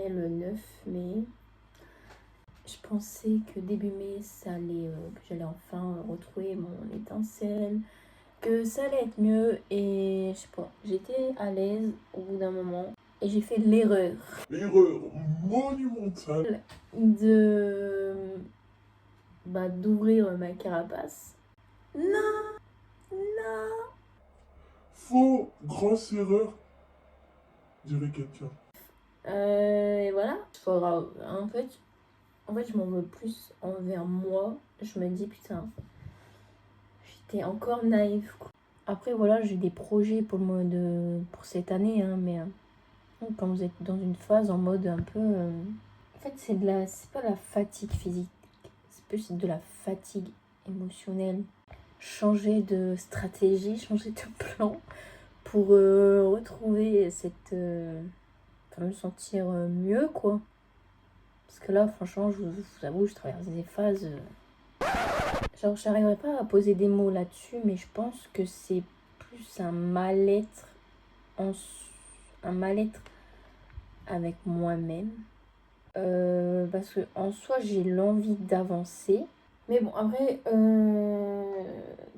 est le 9 mai. Je pensais que début mai, que j'allais enfin retrouver mon étincelle, que ça allait être mieux. Et je sais pas, j'étais à l'aise au bout d'un moment. Et j'ai fait l'erreur monumentale d'ouvrir ma carapace. Non, non. Faux, grosse erreur, dirait quelqu'un. Et voilà, c'est pas grave. En fait, je m'en veux plus envers moi. Je me dis, putain, j'étais encore naïve, quoi. Après, voilà, j'ai des projets pour cette année, hein, mais quand vous êtes dans une phase en mode un peu... En fait, c'est pas la fatigue physique, c'est plus de la fatigue émotionnelle. Changer de stratégie, changer de plan pour retrouver me sentir mieux, quoi. Parce que là, franchement, je vous avoue, je traverse des phases... Genre, j'arriverai pas à poser des mots là-dessus, mais je pense que c'est plus un mal-être avec moi-même. Parce que en soi, j'ai l'envie d'avancer. Mais bon, après,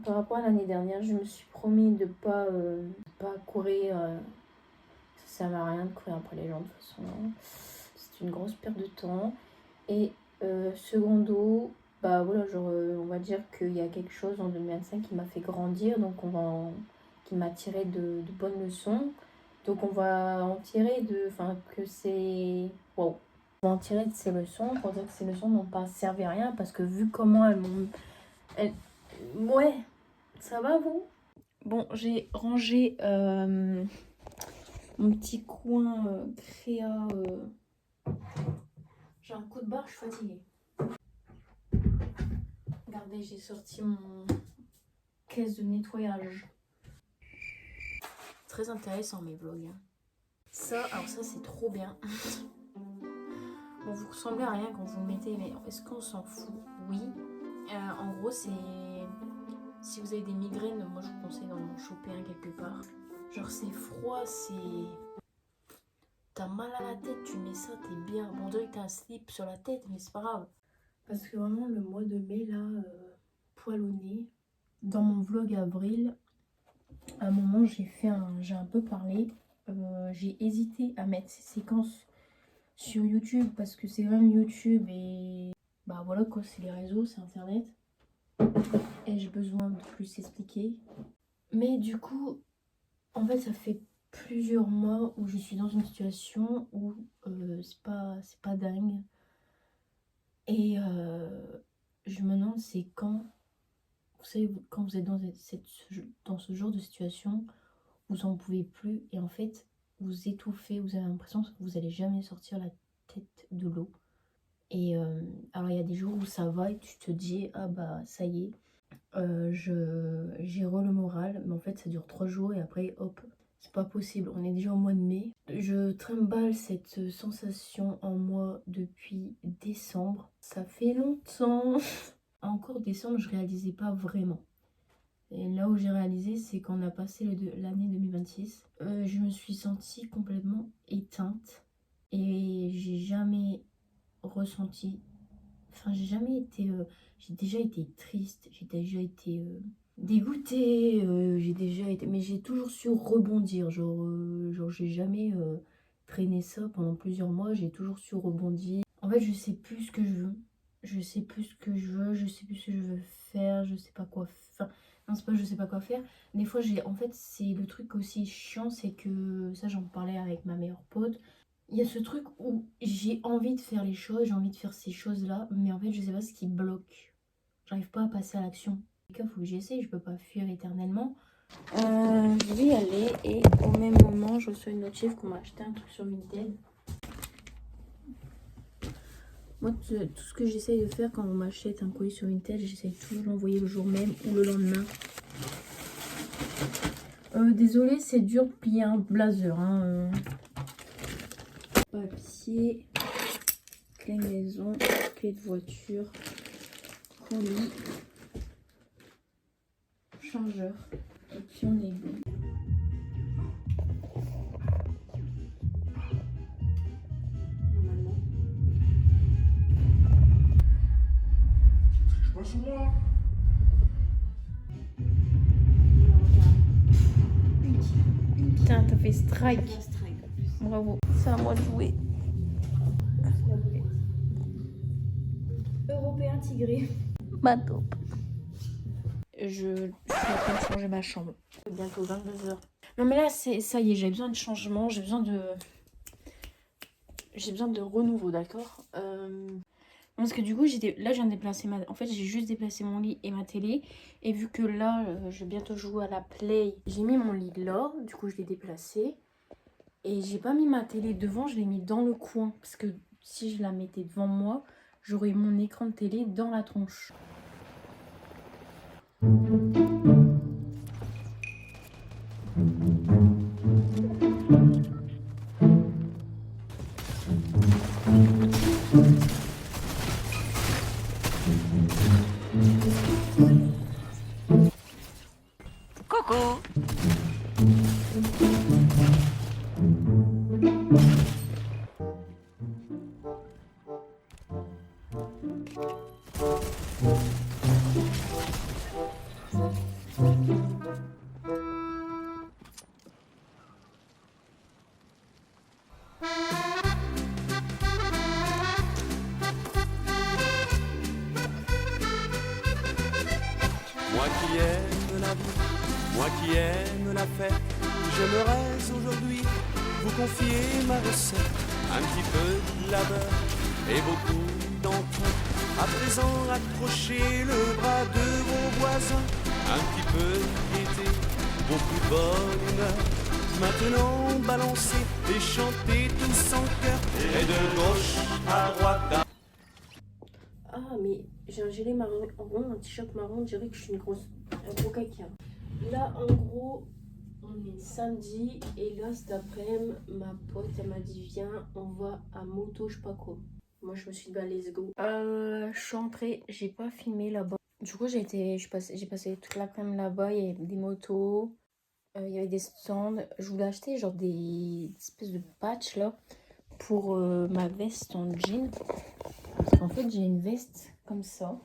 par rapport à l'année dernière, je me suis promis de pas courir. Ça sert à rien de courir après les gens, de toute façon. C'est une grosse perte de temps. Et secondo, voilà, genre, on va dire qu'il y a quelque chose en 2025 qui m'a fait grandir, donc qui m'a tiré de bonnes leçons. Donc on va en tirer que c'est... Wow. On va en tirer de ces leçons pour dire que ces leçons n'ont pas servi à rien, parce que vu comment elles m'ont... Ouais, ça va vous? Bon, j'ai rangé mon petit coin créa. J'ai un coup de barre, je suis fatiguée. Regardez, j'ai sorti mon caisse de nettoyage. Très intéressant mes vlogs. Alors ça c'est trop bien. Bon, vous ressemblez à rien quand vous le mettez, mais est-ce qu'on s'en fout? Oui. En gros, c'est... Si vous avez des migraines, moi je vous conseille d'en choper un quelque part. Genre c'est froid, c'est... T'as mal à la tête, tu mets ça, t'es bien. Bon, on dirait que t'as un slip sur la tête, mais c'est pas grave. Parce que vraiment, le mois de mai, là, poil au nez. Dans mon vlog avril, à un moment, j'ai un peu parlé. J'ai hésité à mettre ces séquences sur YouTube parce que c'est quand même YouTube et voilà quoi, c'est les réseaux, c'est internet. Et j'ai besoin de plus expliquer. Mais du coup, en fait, ça fait plusieurs mois où je suis dans une situation où c'est pas dingue. Et je me demande c'est quand, vous savez, quand vous êtes dans ce genre de situation, vous en pouvez plus et en fait vous étouffez, vous avez l'impression que vous allez jamais sortir la tête de l'eau. Et alors il y a des jours où ça va et tu te dis ah bah ça y est, j'ai le moral, mais en fait ça dure 3 jours et après hop, c'est pas possible, on est déjà au mois de mai. Je trimballe cette sensation en moi depuis décembre, ça fait longtemps. Encore décembre je réalisais pas vraiment. Et là où j'ai réalisé, c'est qu'on a passé l'année 2026. Je me suis sentie complètement éteinte. Et j'ai jamais ressenti... Enfin, j'ai jamais été... j'ai déjà été triste, j'ai déjà été dégoûtée, j'ai déjà été... Mais j'ai toujours su rebondir. Genre j'ai jamais traîné ça pendant plusieurs mois. J'ai toujours su rebondir. En fait, je sais plus ce que je veux. Je sais plus ce que je veux, je sais plus ce que je veux faire, je sais pas quoi faire. Non, c'est pas je sais pas quoi faire. Des fois, en fait, c'est le truc aussi chiant, c'est que ça, j'en parlais avec ma meilleure pote. Il y a ce truc où j'ai envie de faire les choses, j'ai envie de faire ces choses-là, mais en fait, je sais pas ce qui bloque. J'arrive pas à passer à l'action. Il faut que j'essaye, je peux pas fuir éternellement. Je vais y aller et au même moment, je reçois une notif qu'on m'a acheté un truc sur Vinted. Moi, tout ce que j'essaye de faire quand on m'achète un colis sur Vinted, j'essaye toujours de l'envoyer le jour même ou le lendemain. Désolée, c'est dur de plier un blazer. Hein. Papier, clé maison, clé de voiture, colis, chargeur. Et puis on est bon. Lâche-moi. Putain, t'as fait strike. Bravo. C'est à moi de jouer. Européen tigré. Ma taupe. Je suis en train de changer ma chambre. Bientôt 22h. Non mais là, ça y est, j'ai besoin de changement. J'ai besoin de renouveau, d'accord. Parce que du coup, là, je viens de déplacer En fait, j'ai juste déplacé mon lit et ma télé. Et vu que là, je vais bientôt jouer à la Play, j'ai mis mon lit là. Du coup, je l'ai déplacé. Et j'ai pas mis ma télé devant, je l'ai mis dans le coin. Parce que si je la mettais devant moi, j'aurais mon écran de télé dans la tronche. Coucou. Moi qui aime la vie, moi qui aime la fête, j'aimerais aujourd'hui vous confier ma recette. Un petit peu de labeur et beaucoup d'entrain. À présent, accrochez le bras de vos voisins. Un petit peu de gaieté, beaucoup de bonne humeur. Maintenant, balancez et chantez tous en chœur. Et de gauche à droite. Ah, mais j'ai un gilet marron, un t-shirt marron, on dirait que je suis un gros caca. Là, en gros, on est samedi et là, cet après-midi, ma pote, elle m'a dit, viens, on va à moto, je sais pas quoi. Moi, je me suis dit, bah, let's go. Je suis entrée, j'ai pas filmé là-bas. Du coup, j'ai passé toute l'après-midi là-bas, il y avait des motos, il y avait des stands. Je voulais acheter genre des espèces de patchs là pour ma veste en jean. Parce qu'en fait, j'ai une veste comme ça.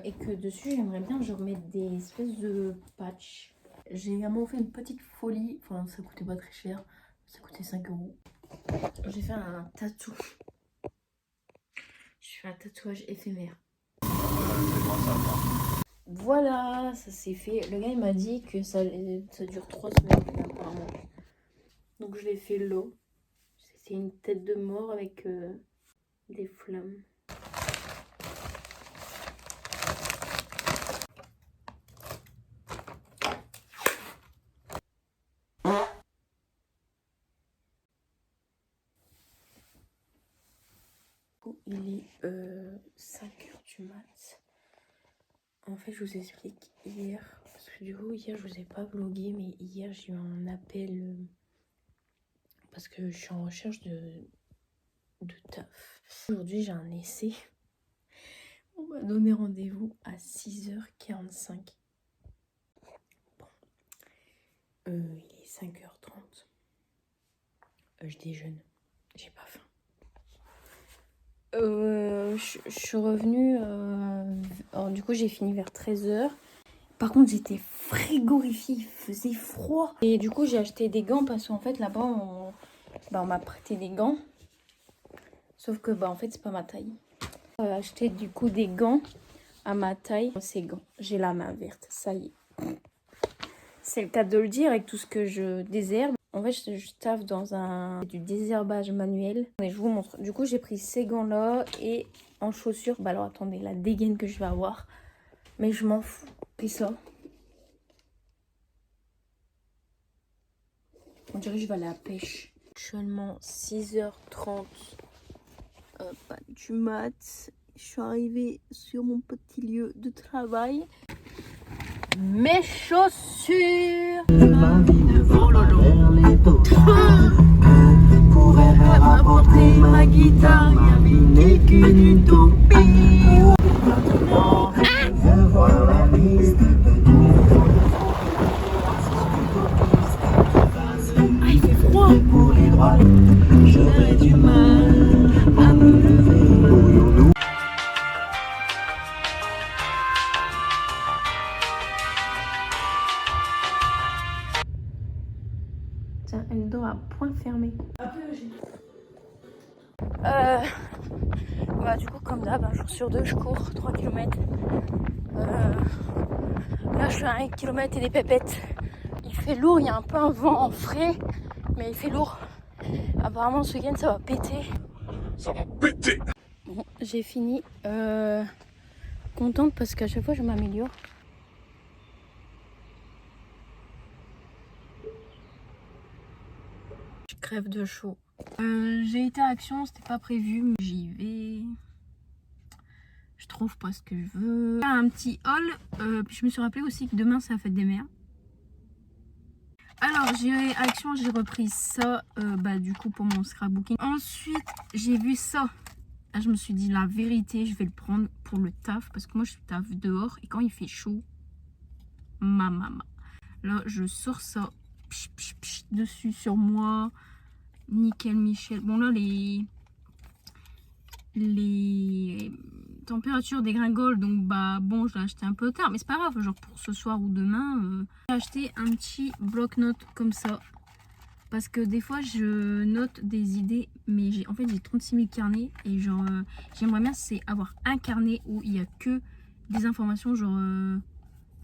Et que dessus, j'aimerais bien que je remette des espèces de patchs. J'ai également fait une petite folie. Enfin, ça coûtait pas très cher. Ça coûtait 5 €. J'ai fait un tatou. J'ai fait un tatouage éphémère. Voilà, ça s'est fait. Le gars, il m'a dit que ça dure 3 semaines apparemment. Donc, je l'ai fait là. C'est une tête de mort avec des flammes. Il est 5h du mat. En fait, je vous explique. Hier, parce que du coup, hier, je vous ai pas vlogué, mais hier, j'ai eu un appel parce que je suis en recherche de taf. Aujourd'hui, j'ai un essai. On m'a donné rendez-vous à 6h45. Bon. Il est 5h30. Je déjeune. J'ai pas faim. Je suis revenue. Alors, du coup, j'ai fini vers 13h. Par contre, j'étais frigorifiée. Il faisait froid. Et du coup, j'ai acheté des gants parce qu'en fait, là-bas, on m'a prêté des gants. Sauf que, en fait, c'est pas ma taille. J'ai acheté du coup des gants à ma taille. Ces gants, j'ai la main verte. Ça y est. C'est le cas de le dire avec tout ce que je désherbe. En fait, je taffe dans du désherbage manuel. Et je vous montre. Du coup, j'ai pris ces gants-là et en chaussures. Bah alors, attendez, la dégaine que je vais avoir. Mais je m'en fous. Et ça. On dirait que je vais aller à la pêche. Actuellement, 6h30 du mat. Je suis arrivée sur mon petit lieu de travail. Mes chaussures. Oh lolo. Pourrait m'apporter ma guitare, y'a qu'une utopie. Il fait froid. J'aurais du mal à me lever. Tiens, elle dort à point fermé. Bah, du coup, comme d'hab, un jour sur deux, je cours 3 km. Là, je suis à 1 km et des pépettes. Il fait lourd, il y a un peu un vent en frais, mais il fait lourd. Apparemment, ce week-end, ça va péter. Ça va péter. Bon, j'ai fini. Contente parce qu'à chaque fois, je m'améliore. Je crève de chaud. J'ai été à Action, c'était pas prévu, mais j'y vais. Je trouve pas ce que je veux. Un petit haul. Puis je me suis rappelé aussi que demain, c'est la fête des mères. Alors, j'ai à Action, j'ai repris ça, du coup, pour mon scrapbooking. Ensuite, j'ai vu ça. Là, je me suis dit, la vérité, je vais le prendre pour le taf. Parce que moi, je taffe dehors. Et quand il fait chaud, ma maman. Là, je sors ça. Psh, psh, psh, dessus sur moi. Nickel Michel. Bon, là, les températures dégringolent. Donc, bon, je l'ai acheté un peu tard. Mais c'est pas grave. Genre, pour ce soir ou demain, j'ai acheté un petit bloc-notes comme ça. Parce que des fois, je note des idées. Mais en fait, j'ai 36 000 carnets. Et genre, j'aimerais bien, c'est avoir un carnet où il n'y a que des informations, genre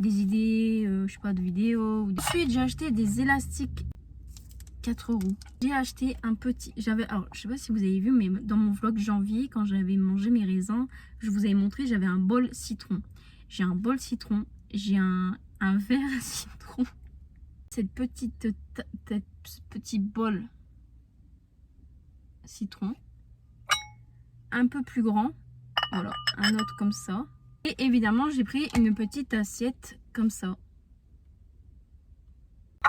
des idées, je sais pas, de vidéos. Ensuite, j'ai acheté des élastiques 4 €. J'ai acheté un petit. Alors, je sais pas si vous avez vu, mais dans mon vlog janvier, quand j'avais mangé mes raisins, je vous avais montré, j'avais un bol citron. J'ai un bol citron. J'ai un verre citron. Cette petit bol citron. Un peu plus grand. Voilà, un autre comme ça. Et évidemment, j'ai pris une petite assiette comme ça.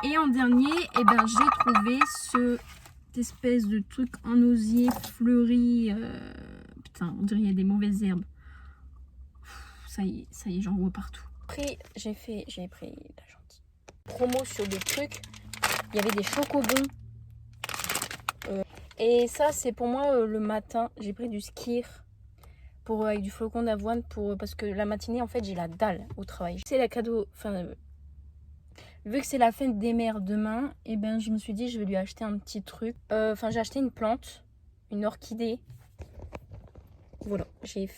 Et en dernier, j'ai trouvé cette espèce de truc en osier fleuri. Putain, on dirait qu'il y a des mauvaises herbes. Ça y est, j'en vois partout. Après, j'ai pris la gentille promo sur des trucs. Il y avait des chocobons. Et ça, c'est pour moi le matin. J'ai pris du skir. Avec du flocon d'avoine parce que la matinée en fait j'ai la dalle au travail. C'est la cadeau, vu que c'est la fête des mères demain, je me suis dit je vais lui acheter un petit truc. J'ai acheté une plante, une orchidée. Voilà, j'ai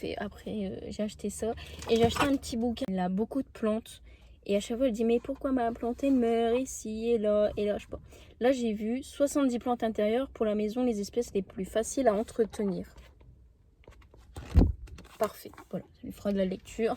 acheté ça et j'ai acheté un petit bouquin. Il a beaucoup de plantes et à chaque fois elle dit mais pourquoi ma plante meurt ici et là, je sais pas. Là j'ai vu 70 plantes intérieures pour la maison, les espèces les plus faciles à entretenir. Parfait, voilà, ça lui fera de la lecture.